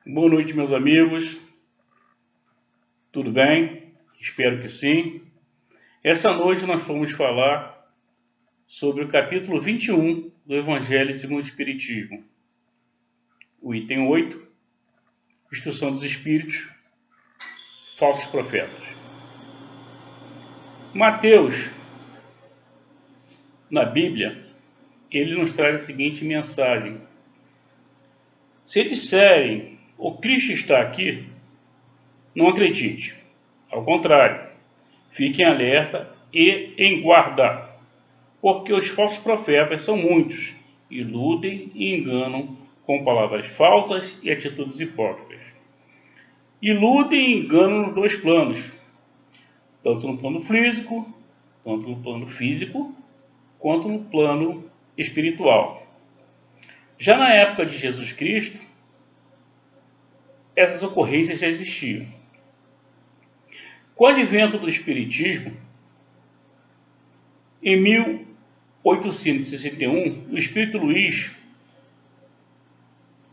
Boa noite, meus amigos. Tudo bem? Espero que sim. Essa noite nós vamos falar sobre o capítulo 21 do Evangelho segundo o Espiritismo. O item 8, Instrução dos Espíritos, Falsos Profetas. Mateus, na Bíblia, ele nos traz a seguinte mensagem: se disserem, o Cristo está aqui, não acredite. Ao contrário, fiquem alerta e em guarda, porque os falsos profetas são muitos, iludem e enganam com palavras falsas e atitudes hipócritas. Iludem e enganam nos dois planos, tanto no plano físico, quanto no plano espiritual. Já na época de Jesus Cristo, essas ocorrências já existiam. Com o advento do Espiritismo, em 1861, o Espírito Luís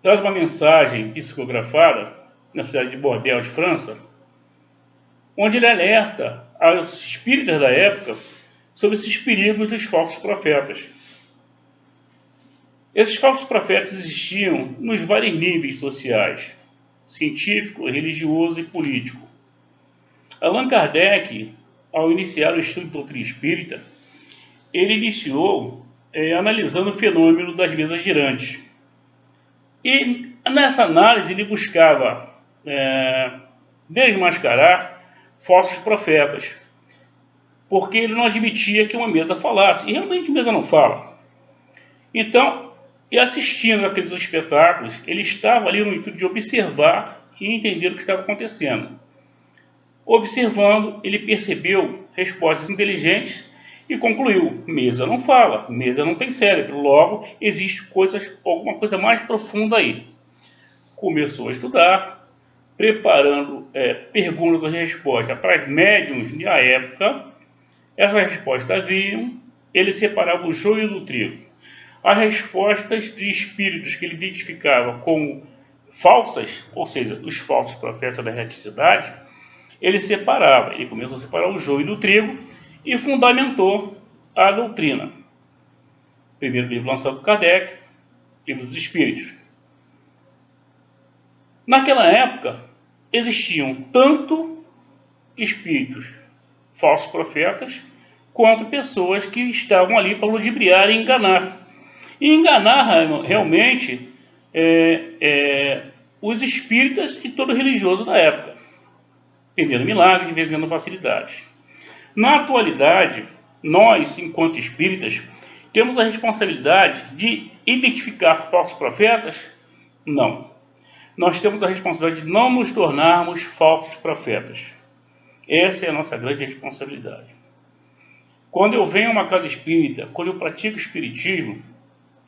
traz uma mensagem psicografada na cidade de Bordeaux, França, onde ele alerta aos espíritas da época sobre esses perigos dos falsos profetas. Esses falsos profetas existiam nos vários níveis sociais: científico, religioso e político. Allan Kardec, ao iniciar o estudo de doutrina espírita, ele iniciou analisando o fenômeno das mesas girantes. E nessa análise ele buscava desmascarar falsos profetas, porque ele não admitia que uma mesa falasse, e realmente a mesa não fala. Então, e assistindo aqueles espetáculos, ele estava ali no intuito de observar e entender o que estava acontecendo. Observando, ele percebeu respostas inteligentes e concluiu: mesa não fala, mesa não tem cérebro, logo existe alguma coisa mais profunda aí. Começou a estudar, preparando perguntas e respostas para as médiuns da época. Essas respostas vinham, ele separava o joio do trigo. As respostas de espíritos que ele identificava como falsas, ou seja, os falsos profetas da erraticidade, ele separava, ele começou a separar o joio do trigo e fundamentou a doutrina. Primeiro livro lançado por Kardec, Livro dos Espíritos. Naquela época, existiam tanto espíritos falsos profetas, quanto pessoas que estavam ali para ludibriar e enganar. E enganar realmente os espíritas e todo religioso da época, vendendo milagres e vendendo facilidades. Na atualidade, nós, enquanto espíritas, temos a responsabilidade de identificar falsos profetas? Não. Nós temos a responsabilidade de não nos tornarmos falsos profetas. Essa é a nossa grande responsabilidade. Quando eu venho a uma casa espírita, quando eu pratico espiritismo,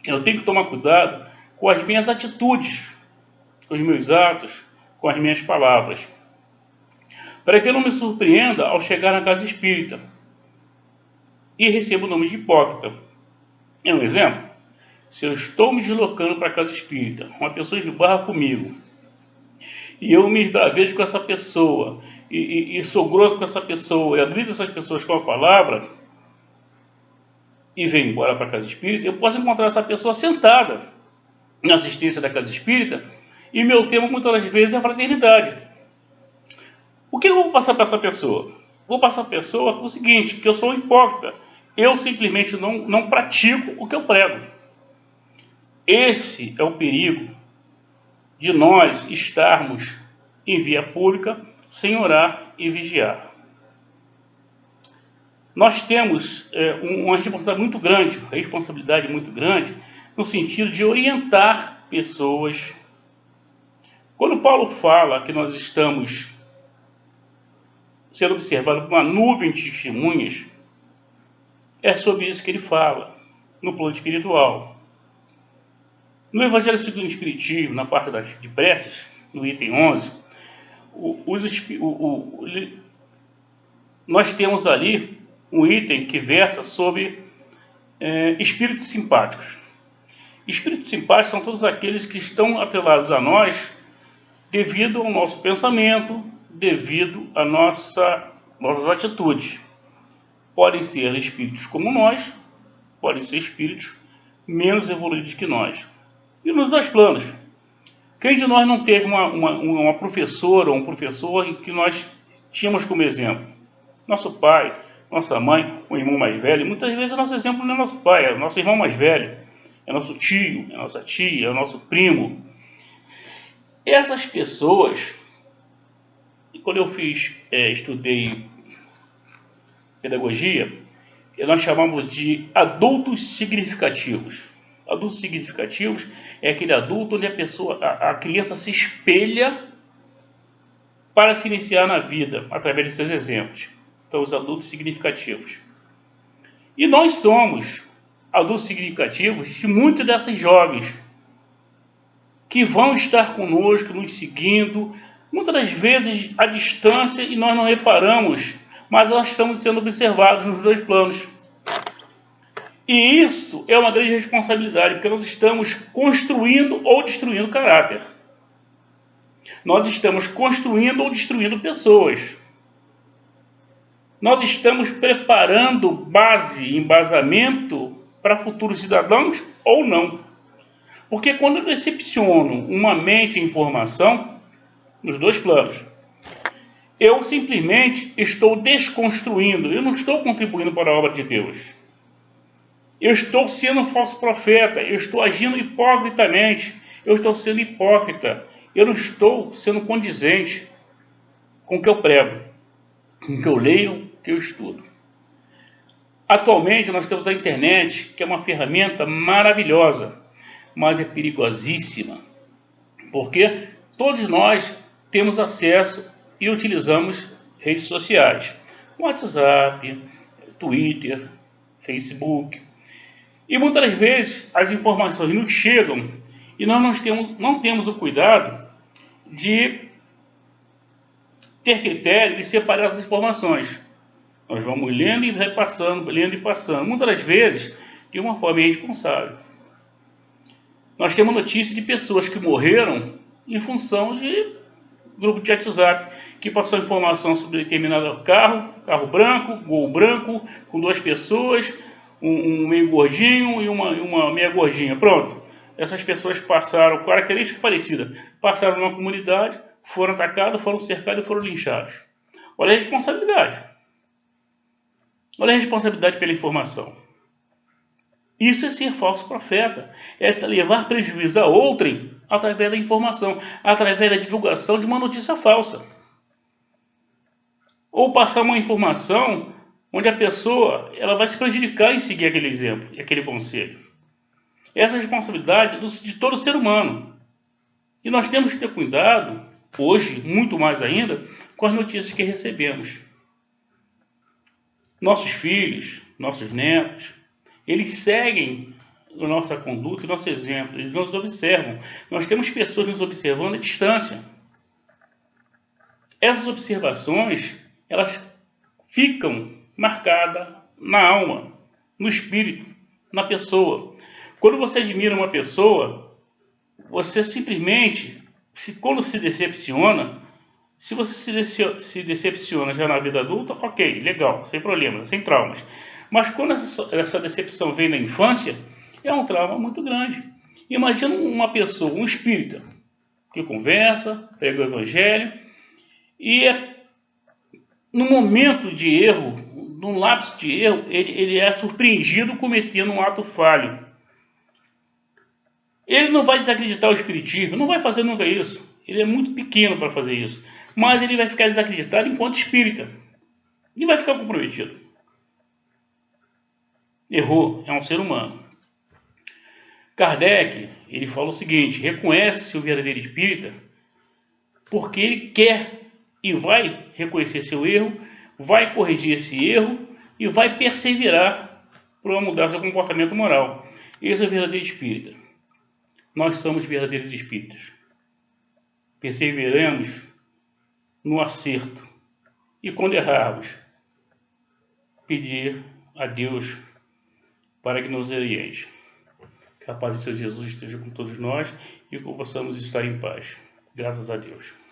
eu tenho que tomar cuidado com as minhas atitudes, com os meus atos, com as minhas palavras, para que eu não me surpreenda ao chegar na casa espírita e receba o nome de hipócrita. É um exemplo? Se eu estou me deslocando para a casa espírita, uma pessoa esbarra comigo, e eu me esbravejo com essa pessoa, e sou grosso com essa pessoa, e agrido essas pessoas com a palavra, e venho embora para a casa espírita, eu posso encontrar essa pessoa sentada na assistência da casa espírita, e meu tema muitas das vezes é a fraternidade. O que eu vou passar para essa pessoa? Vou passar para a pessoa o seguinte: que eu sou um hipócrita. Eu simplesmente não pratico o que eu prego. Esse é o perigo de nós estarmos em via pública sem orar e vigiar. Nós temos uma responsabilidade muito grande, no sentido de orientar pessoas. Quando Paulo fala que nós estamos sendo observados por uma nuvem de testemunhas, é sobre isso que ele fala, no plano espiritual. No Evangelho segundo o Espiritismo, na parte de preces, no item 11, nós temos ali um item que versa sobre espíritos simpáticos. Espíritos simpáticos são todos aqueles que estão atrelados a nós devido ao nosso pensamento, devido a nossas atitudes. Podem ser espíritos como nós, podem ser espíritos menos evoluídos que nós. E nos dois planos. Quem de nós não teve uma professora ou um professor que nós tínhamos como exemplo? Nosso pai, nossa mãe, um irmão mais velho. Muitas vezes o nosso exemplo não é nosso pai, é o nosso irmão mais velho, é nosso tio, é nossa tia, é o nosso primo. Essas pessoas, e quando eu estudei pedagogia, nós chamamos de adultos significativos. Adultos significativos é aquele adulto onde a criança se espelha para se iniciar na vida, através de seus exemplos. São os adultos significativos. E nós somos adultos significativos de muitos desses jovens que vão estar conosco, nos seguindo, muitas das vezes à distância, e nós não reparamos, mas nós estamos sendo observados nos dois planos. E isso é uma grande responsabilidade, porque nós estamos construindo ou destruindo caráter. Nós estamos construindo ou destruindo pessoas. Nós estamos preparando base, embasamento para futuros cidadãos ou não. Porque quando eu decepciono uma mente e informação, nos dois planos, eu simplesmente estou desconstruindo, eu não estou contribuindo para a obra de Deus. Eu estou sendo um falso profeta, eu estou agindo hipocritamente, eu estou sendo hipócrita, eu não estou sendo condizente com o que eu prego, com o que eu leio, com o que eu estudo. Atualmente nós temos a internet, que é uma ferramenta maravilhosa, mas é perigosíssima, porque todos nós temos acesso e utilizamos redes sociais, WhatsApp, Twitter, Facebook. E muitas das vezes as informações nos chegam e nós não temos o cuidado de ter critério de separar as informações. Nós vamos lendo e repassando, lendo e passando, muitas das vezes de uma forma irresponsável. Nós temos notícia de pessoas que morreram em função de grupo de WhatsApp, que passou informação sobre determinado carro branco, Gol branco, com duas pessoas, um meio gordinho e uma meia gordinha. Pronto. Essas pessoas passaram, característica parecida, passaram numa comunidade, foram atacados, foram cercados e foram linchados. Olha a responsabilidade. Olha a responsabilidade pela informação. Isso é ser falso profeta. É levar prejuízo a outrem através da informação, através da divulgação de uma notícia falsa. Ou passar uma informação onde a pessoa ela vai se prejudicar em seguir aquele exemplo e aquele conselho. Essa é a responsabilidade de todo ser humano. E nós temos que ter cuidado, hoje, muito mais ainda, com as notícias que recebemos. Nossos filhos, nossos netos, eles seguem a nossa conduta e nosso exemplo, eles nos observam. Nós temos pessoas nos observando à distância. Essas observações, elas ficam marcadas na alma, no espírito, na pessoa. Quando você admira uma pessoa, você simplesmente, quando se decepciona, se você se decepciona já na vida adulta, ok, legal, sem problemas, sem traumas. Mas quando essa decepção vem na infância, é um trauma muito grande. Imagina uma pessoa, um espírita, que conversa, prega o evangelho, e no momento de erro, num lapso de erro, ele é surpreendido cometendo um ato falho. Ele não vai desacreditar o espiritismo, não vai fazer nunca isso. Ele é muito pequeno para fazer isso. Mas ele vai ficar desacreditado enquanto espírita. E vai ficar comprometido. Errou, é um ser humano. Kardec, ele fala o seguinte: reconhece o verdadeiro espírita porque ele quer e vai reconhecer seu erro, vai corrigir esse erro e vai perseverar para mudar seu comportamento moral. Esse é o verdadeiro espírita. Nós somos verdadeiros espíritas. Perseveramos no acerto. E quando errarmos, pedir a Deus para que nos oriente. Que a paz de Senhor Jesus esteja com todos nós e que possamos estar em paz. Graças a Deus.